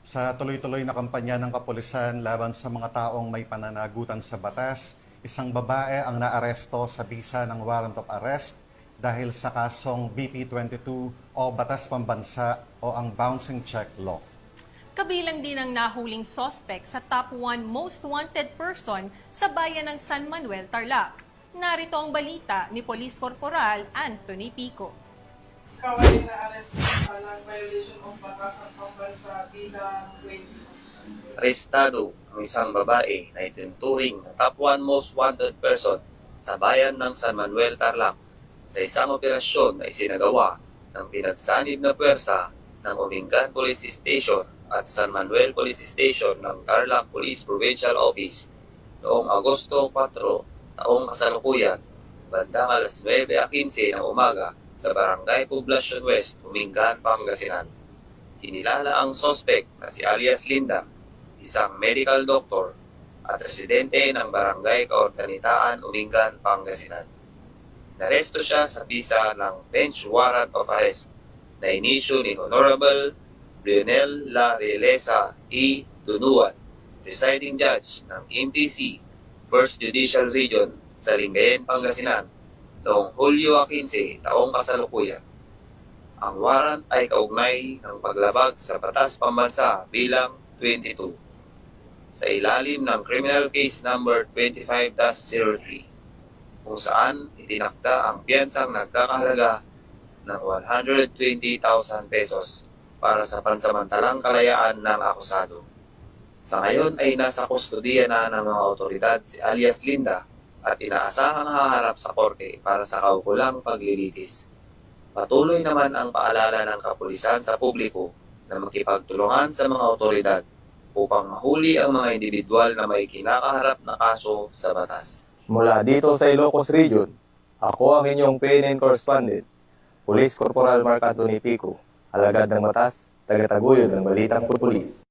Sa tuloy-tuloy na kampanya ng kapulisan laban sa mga taong may pananagutan sa batas, isang babae ang naaresto sa bisa ng warrant of arrest dahil sa kasong BP-22 o Batas Pambansa o ang Bouncing Check Law. Kabilang din ang nahuling suspect sa top 1 most wanted person sa bayan ng San Manuel, Tarlac. Narito ang balita ni Police Corporal Anthony Pico. Ikaw ay na-arrest ng violation of batas at pambansa bilang 20. Arestado ang isang babae na itinuturing na top 1 most wanted person sa bayan ng San Manuel, Tarlac sa isang operasyon na isinagawa ng pinagsanib na puwersa ng Umingan Police Station at San Manuel Police Station ng Tarlac Police Provincial Office noong Agosto 4, taong kasalukuyan, bandang alas 9:15 ng umaga sa Barangay Poblacion West, Umingan, Pangasinan. Kinilala ang suspect na si alias Linda, isang medical doctor at residente ng Barangay Kaortanitaan, Umingan, Pangasinan. Naresto siya sa bisa ng bench warrant of arrest na inisyu ni Honorable Lionel La Realeza E. Dunuan, presiding judge ng MTC, 1st Judicial Region sa Lingayen, Pangasinan, noong Hulyo 15, taong kasalukuyan. Ang warrant ay kaugnay ng paglabag sa Batas Pambansa bilang 22 sa ilalim ng Criminal Case Number 25-03 kung saan itinakda ang piyansang nagkakahalaga ng 120,000 pesos para sa pansamantalang kalayaan ng akusado. Sa ngayon ay nasa kustodiya na ng mga otoridad si alias Linda at inaasahang haharap sa korte para sa kaukulang paglilitis. Patuloy naman ang paalala ng kapulisan sa publiko na makipagtulungan sa mga otoridad upang mahuli ang mga individual na may kinakaharap na kaso sa batas. Mula dito sa Ilocos Region, ako ang inyong PNN correspondent, Police Corporal Mark Anthony Pico, alagad ng batas, tagataguyod ng balitang pupulis.